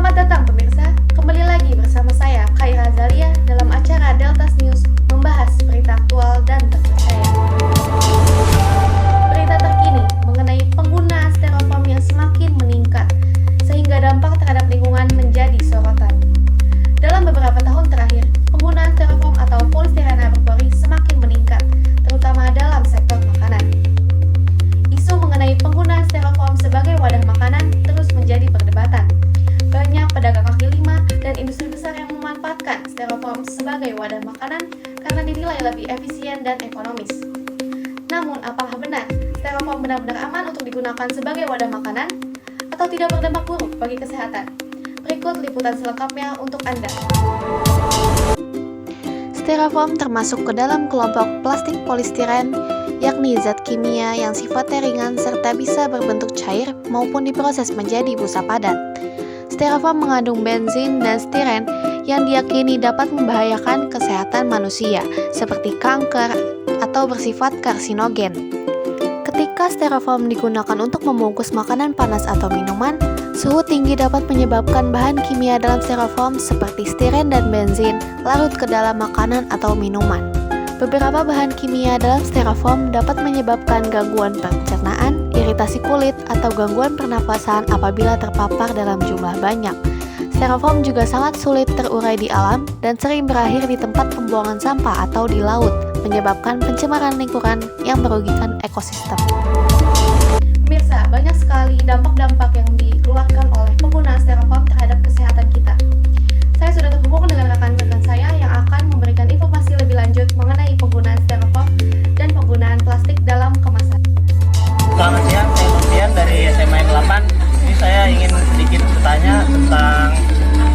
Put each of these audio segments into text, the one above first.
Selamat datang pemirsa, kembali lagi bersama saya Khaira Zalia dalam acara Deltas News membahas berita aktual dan terpercaya. Berita terkini mengenai penggunaan styrofoam yang semakin meningkat sehingga dampak terhadap lingkungan menjadi sorotan. Dalam beberapa tahun terakhir, penggunaan styrofoam atau polistiren berpori semakin meningkat, terutama dalam sektor makanan. Isu mengenai penggunaan styrofoam sebagai wadah makanan terus menjadi perdebatan. Banyak pedagang kaki lima dan industri besar yang memanfaatkan styrofoam sebagai wadah makanan karena dinilai lebih efisien dan ekonomis. Namun, apakah benar styrofoam benar-benar aman untuk digunakan sebagai wadah makanan atau tidak berdampak buruk bagi kesehatan? Berikut liputan selengkapnya untuk Anda. Styrofoam termasuk ke dalam kelompok plastik polistiren, yakni zat kimia yang sifatnya ringan serta bisa berbentuk cair maupun diproses menjadi busa padat. Styrofoam mengandung benzin dan stiren yang diyakini dapat membahayakan kesehatan manusia, seperti kanker atau bersifat karsinogen. Ketika styrofoam digunakan untuk membungkus makanan panas atau minuman, suhu tinggi dapat menyebabkan bahan kimia dalam styrofoam seperti stiren dan benzin larut ke dalam makanan atau minuman. Beberapa bahan kimia dalam styrofoam dapat menyebabkan gangguan pencernaan, iritasi kulit, atau gangguan pernafasan apabila terpapar dalam jumlah banyak. Styrofoam juga sangat sulit terurai di alam dan sering berakhir di tempat pembuangan sampah atau di laut, menyebabkan pencemaran lingkungan yang merugikan ekosistem. Pemirsa, banyak sekali dampak-dampak yang dikeluarkan oleh penggunaan styrofoam terhadap kesehatan kita. Saya sudah terhubung dengan rekan-rekan saya yang akan memberikan informasi lebih lanjut mengenai penggunaan styrofoam dan penggunaan plastik dalam kemasan. Selamat siang, saya Novian dari SMA 8. Ini saya ingin sedikit bertanya tentang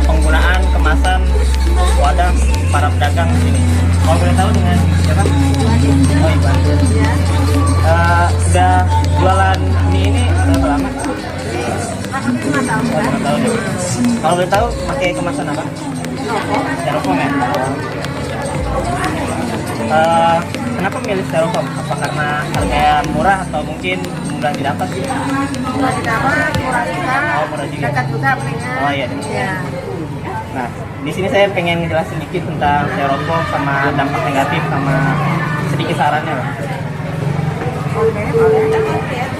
penggunaan kemasan wadah para pedagang di sini. Kalau boleh tahu dengan siapa? Oh, Iban. Sudah jualan mie ini berapa lama? 5 tahun. Oh, 5 tahun ya. Kalau boleh tahu pakai kemasan apa? Styrofoam ya? Kenapa milih styrofoam? Apa karena harganya murah atau mungkin mudah didapat? Murah didapat, murah juga. Oh, murah juga. Dekat juga belinya. Oh iya. Ya. Nah, di sini saya pengen ngejelasin dikit tentang styrofoam sama dampak negatif sama sedikit sarannya, Bang. Oke, boleh.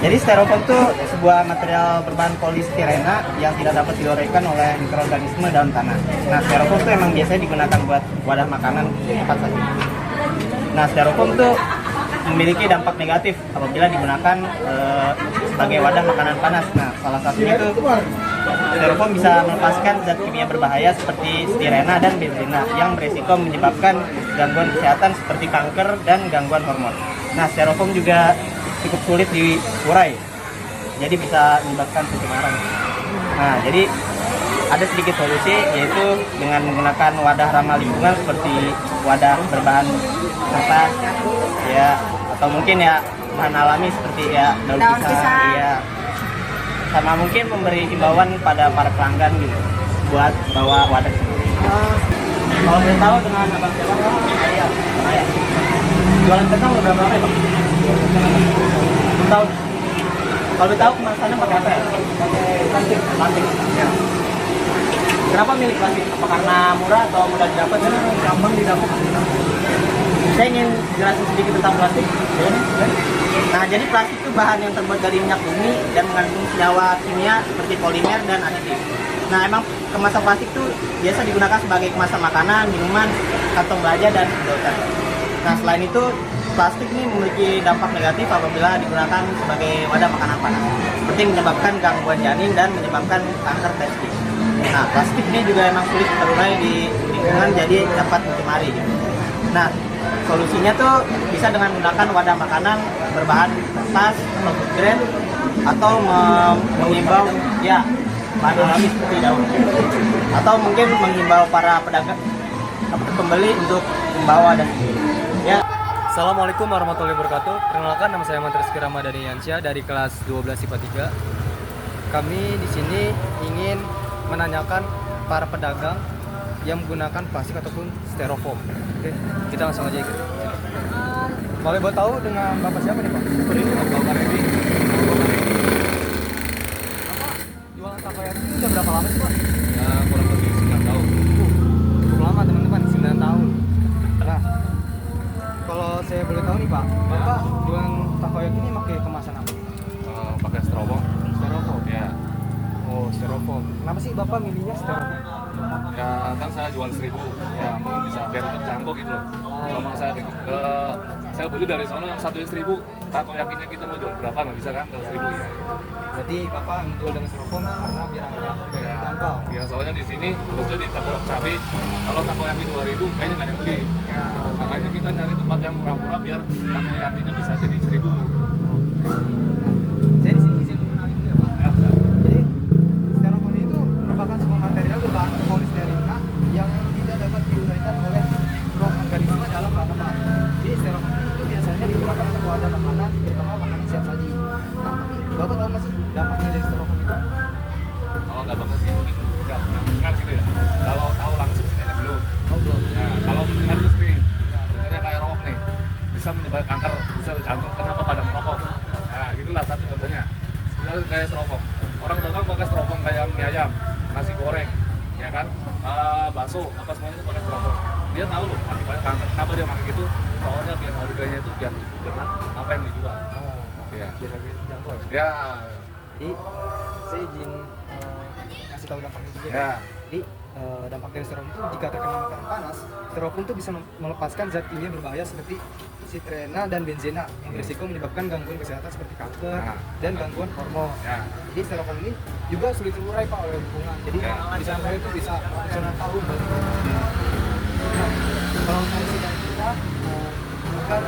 Jadi styrofoam itu sebuah material berbahan polistirena yang tidak dapat diuraikan oleh mikroorganisme dalam tanah. Nah, styrofoam itu emang biasanya digunakan buat wadah makanan tempat saja. Nah, styrofoam itu memiliki dampak negatif apabila digunakan sebagai wadah makanan panas. Nah, salah satunya itu styrofoam bisa melepaskan zat kimia berbahaya seperti stirena dan benzina yang beresiko menyebabkan gangguan kesehatan seperti kanker dan gangguan hormon. Nah, styrofoam juga cukup sulit diurai, jadi bisa menyebabkan pencemaran. Nah, jadi ada sedikit solusi, yaitu dengan menggunakan wadah ramah lingkungan seperti wadah berbahan kertas, ya, atau mungkin ya bahan alami seperti ya daun pisang, ya, sama mungkin memberi himbauan pada para pelanggan gitu buat bawa wadah. Kalau boleh tahu dengan abang siapa? Saya. Jualan kentang udah berapa lama ya, Bang? 1 tahun. Kalau boleh tahu kemasannya pakai apa ya? Plastik. Plastik. Ya. Kenapa milih plastik? Apa karena murah atau mudah didapat? Gampang didapat. Saya ingin jelasin sedikit tentang plastik. Nah, jadi plastik itu bahan yang terbuat dari minyak bumi dan mengandung senyawa kimia seperti polimer dan aditif. Nah, emang kemasan plastik itu biasa digunakan sebagai kemasan makanan, minuman, kantong belanja, dan sedotan. Nah, selain itu, plastik ini memiliki dampak negatif apabila digunakan sebagai wadah makanan panas, seperti menyebabkan gangguan janin dan menyebabkan kanker testis. Nah, plastik ini juga emang sulit terurai di lingkungan, jadi dapat mencemari. Nah, solusinya tuh bisa dengan menggunakan wadah makanan berbahan kertas atau foodgrain atau mengimbau ya bahan alami seperti daun, atau mungkin mengimbau para pedagang atau pembeli untuk membawa dan ya. Assalamualaikum warahmatullahi wabarakatuh. Perkenalkan, nama saya Rizky Ramadhani Yansyah dari kelas 12 IPA 3. Kami di sini ingin menanyakan para pedagang yang menggunakan plastik ataupun styrofoam. Oke, kita langsung aja ikut. Boleh buat tahu dengan Bapak siapa nih, Pak? Bapak Redi. Jualan takoyaki itu udah berapa lama sih, Pak? Ya, styrofoam. Kenapa sih Bapak milihnya styrofoam? Ya kan saya jual 1.000, ya mungkin bisa biar tetap jangkau gitu loh. Sama saya beli dari sana yang satu 1.000, takoyakinya kita mau jual berapa nggak bisa kan kalau 1.000 ya. Jadi Bapak menjual dengan styrofoam karena biar Ya, jangkau. ya soalnya di sini khususnya di Takoyaki Cabai, kalau takoyaki 2.000 kayaknya nggak ada yang beli. Ya. Makanya kita nyari tempat yang murah-murah biar takoyakinya bisa jadi 1.000. Saya di sini izin mengenali dulu ya Pak. Ya, Jadi styrofoam itu merupakan sebuah material berbahan polisterina yang tidak dapat diuraikan oleh mikroorganisme dalam tanaman. Jadi styrofoam itu biasanya digunakan untuk wadah makanan, terutama makanan siap saji. Nah, tapi Bapak tahu nggak sih dampaknya dari styrofoam itu? kalau nggak bagus sih mungkin nggak pernah dengar gitu ya. Kalau tahu langsung sih kayaknya belum. Oh belum. Nah, kalau mendengar itu sering, sebenarnya kayak rokok nih, bisa menyebabkan kanker, bisa jantung, kenapa pada merokok. Nah, itulah satu contohnya. Sebenarnya kayak styrofoam. Orang dagang pakai styrofoam kayak mie ayam, nasi goreng, ya kan, bakso, apa semuanya itu pakai styrofoam. Dia tahu loh akibatnya kanker. Kenapa dia pakai gitu? Soalnya biar harganya itu biar dengan apa yang dijual. Ya, Biar lebih jangkau. ya, Jadi saya izin ngasih tahu dampaknya juga. ya. Jadi dampak dari styrofoam itu jika terkena makanan panas, styrofoam itu bisa melepaskan zat kimia berbahaya seperti sitrena dan benzena yang berisiko menyebabkan gangguan kesehatan seperti kanker Nah. dan gangguan hormon. Ya. Jadi styrofoam ini juga sulit terurai Pak oleh lingkungan. Jadi Ya. bisa sampai itu bisa ratusan tahun. Nah, kalau solusi dari kita agar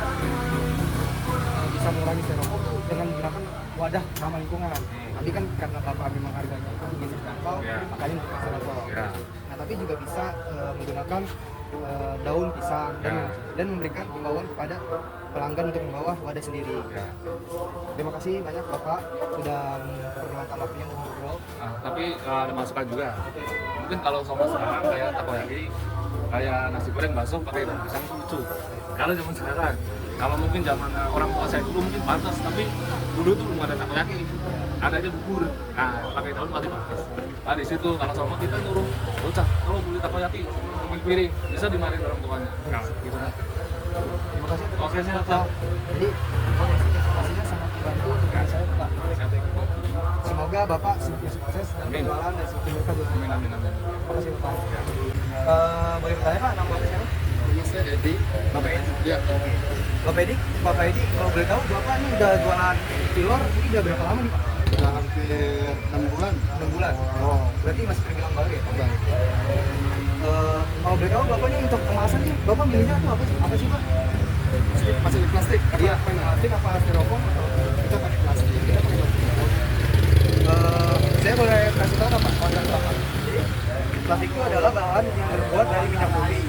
bisa mengurangi styrofoam itu dengan menggunakan wadah ramah lingkungan. Tadi kan karena Bapak memang harganya itu tinggi terjangkau, Ya. makanya menggunakan styrofoam. Ya. Nah, tapi juga bisa menggunakan daun pisang Ya. dan memberikan himbauan kepada pelanggan untuk membawa wadah sendiri. Ya. Terima kasih banyak Bapak sudah memperluangkan waktunya untuk ngobrol. Nah, tapi ada masukan juga. Mungkin kalau sama sekarang kayak takoyaki, kayak nasi goreng, bakso pakai daun pisang itu lucu. Kalau zaman sekarang, kalau mungkin zaman orang tua saya dulu mungkin pantas, tapi dulu tuh belum ada takoyaki, ada aja bubur. Nah, pakai daun masih pantas. Nah di situ kalau sama kita nyuruh, bocah, kalau beli takoyaki, ambil piring, bisa dimarahin orang tuanya. Nah, gitu kan. Terima kasih. Oke, siap, Pak. Jadi informasinya sangat membantu untuk saya Pak. Semoga Bapak semakin sukses dalam Amin. berjualan dan semakin berkah buat Amin, amin, amin. Terima kasih Bapak. Boleh bertanya Pak, nama Bapak siapa? Ini saya Edi. Bapak Edi. Ya, Bapak Edi, kalau boleh tahu Bapak ini udah jualan tilor ini udah berapa lama nih Pak? udah hampir 6 bulan. 6 bulan. Oh, berarti masih terbilang baru ya Pak? Bang. Kalau boleh tahu Bapak ini untuk kemasan nih, Bapak milihnya tuh apa sih? Apa sih Pak? Masih di plastik. Iya, plastik apa styrofoam atau Kita pakai plastik. kita pakai plastik? Saya boleh kasih tahu nggak Pak konten Bapak? Jadi, plastik itu adalah bahan yang terbuat dari minyak bumi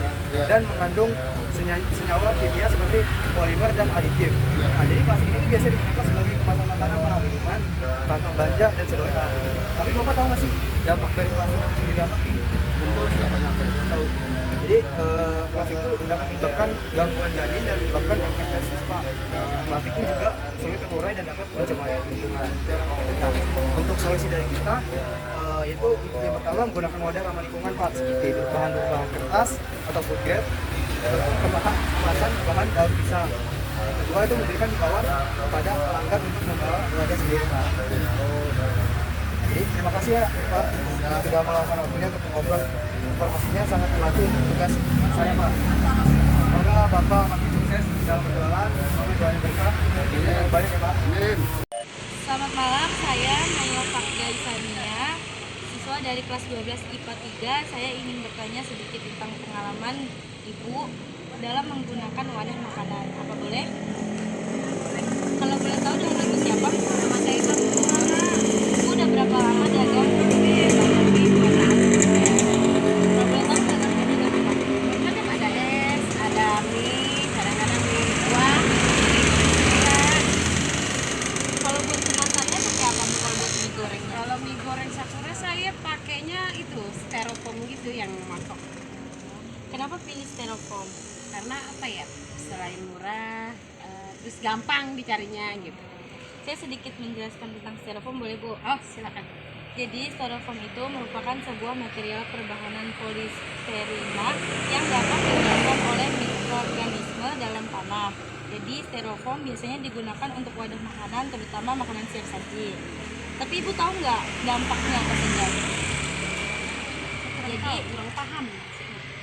dan mengandung senyawa kimia seperti polimer dan aditif. Nah, jadi plastik ini biasa digunakan sebagai kemasan makanan ramah lingkungan, kantong belanja dan sedotan. Tapi Bapak tahu nggak sih dampak dari plastik itu sendiri apa? Untuk tidak banyak Tahu. Jadi plastik itu dapat menyebabkan gangguan janin dan menyebabkan infeksi Pak. Plastik ini juga sulit terurai dan dapat mencemari lingkungan. Nah, untuk solusi dari kita itu yang pertama menggunakan wadah ramah lingkungan Pak, seperti bahan kertas atau food grade, kemasan bahan daun pisang. Yang kedua itu memberikan himbauan kepada pelanggan untuk membawa wadah sendiri Pak. Jadi terima kasih ya Pak sudah meluangkan waktunya untuk ngobrol. Informasinya sangat membantu untuk tugas saya Pak. Semoga Bapak makin sukses dalam berjualan, semoga jualan berkah. Banyak ya Pak. Amin. Selamat malam, saya Naya Fakda Isania, siswa dari kelas 12 IPA 3. Saya ingin bertanya sedikit tentang pengalaman Ibu dalam menggunakan wadah makanan. Apa boleh? Kalau boleh tahu dengan Ibu siapa? Nama saya Ibu. Ibu udah berapa lama dagang? Kalau boleh tahu dagang ini apa? Kadang ada es, ada mie, kadang-kadang mie kuah. Kalau buat kemasannya pakai apa Bu, kalau buat mie gorengnya? Kalau mie goreng Sakura saya pakainya itu styrofoam gitu yang mangkok. Kenapa pilih styrofoam? Karena apa ya? Selain murah, terus gampang dicarinya gitu. Saya sedikit menjelaskan tentang styrofoam, boleh Bu? Oh silakan. Jadi styrofoam itu merupakan sebuah material perbahanan polisterina yang dapat diuraikan oleh mikroorganisme dalam tanah. Jadi styrofoam biasanya digunakan untuk wadah makanan, terutama makanan siap saji. Tapi ibu tahu nggak dampaknya apa saja? Jadi kurang paham.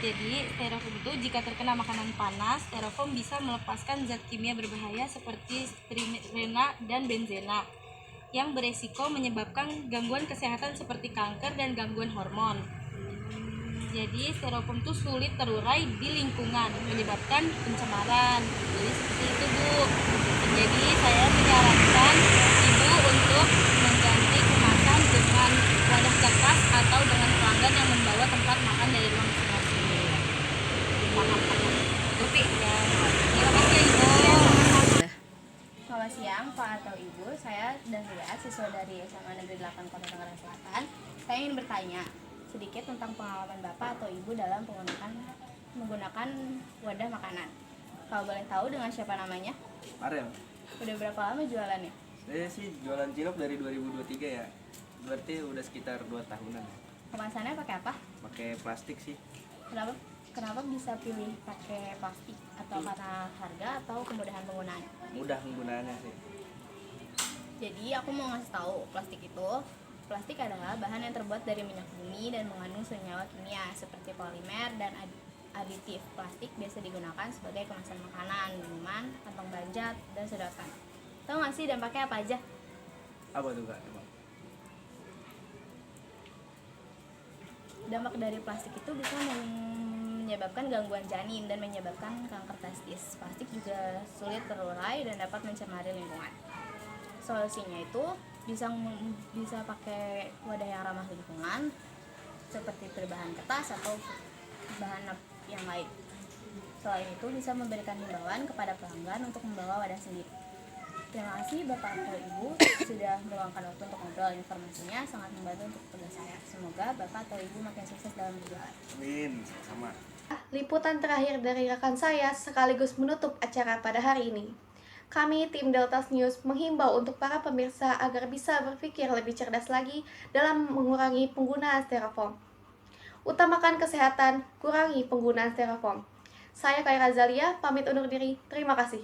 Jadi styrofoam itu jika terkena makanan panas, styrofoam bisa melepaskan zat kimia berbahaya seperti styrena dan benzena yang beresiko menyebabkan gangguan kesehatan seperti kanker dan gangguan hormon. Jadi styrofoam itu sulit terurai di lingkungan, menyebabkan pencemaran. Jadi seperti itu, Bu. Jadi saya menyarankan Ibu untuk mengganti kemasan dengan wadah kertas atau dengan pelanggan yang membawa tempat makan dari rumah masing-masing. Paham? Ngerti? Ya. Terima kasih, Ibu. Selamat siang Pak atau Ibu, saya Dahlia, siswa dari SMA Negeri 8 Kota Tangerang Selatan. Saya ingin bertanya sedikit tentang pengalaman Bapak atau Ibu dalam menggunakan wadah makanan. Kalau boleh tahu dengan siapa namanya? Arel, Udah berapa lama jualannya? saya sih jualan cilok dari 2023 ya. Berarti udah sekitar 2 tahunan. Kemasannya pakai apa? Pakai plastik sih. Kenapa bisa pilih pakai plastik? Atau karena harga atau kemudahan penggunaan? Mudah penggunaannya sih. Jadi aku mau ngasih tahu, plastik adalah bahan yang terbuat dari minyak bumi dan mengandung senyawa kimia seperti polimer dan aditif. Plastik biasa digunakan sebagai kemasan makanan, minuman, kantong belanja, dan sedotan. Tahu nggak sih dampaknya apa aja? Apa tuh Kak? Emang? Dampak dari plastik itu bisa menyebabkan gangguan janin dan menyebabkan kanker testis. Plastik juga sulit terurai dan dapat mencemari lingkungan. Solusinya itu bisa pakai wadah yang ramah lingkungan seperti berbahan kertas atau bahan yang lain. Selain itu bisa memberikan himbauan kepada pelanggan untuk membawa wadah sendiri. Terima kasih Bapak atau Ibu sudah meluangkan waktu untuk ngobrol. Informasinya sangat membantu untuk tugas saya. Semoga Bapak atau Ibu makin sukses dalam berjualan. Amin, sama. Liputan terakhir dari rekan saya sekaligus menutup acara pada hari ini. Kami tim Deltas News menghimbau untuk para pemirsa agar bisa berpikir lebih cerdas lagi dalam mengurangi penggunaan styrofoam. Utamakan kesehatan, kurangi penggunaan styrofoam. Saya Khaira Zalia, pamit undur diri. Terima kasih.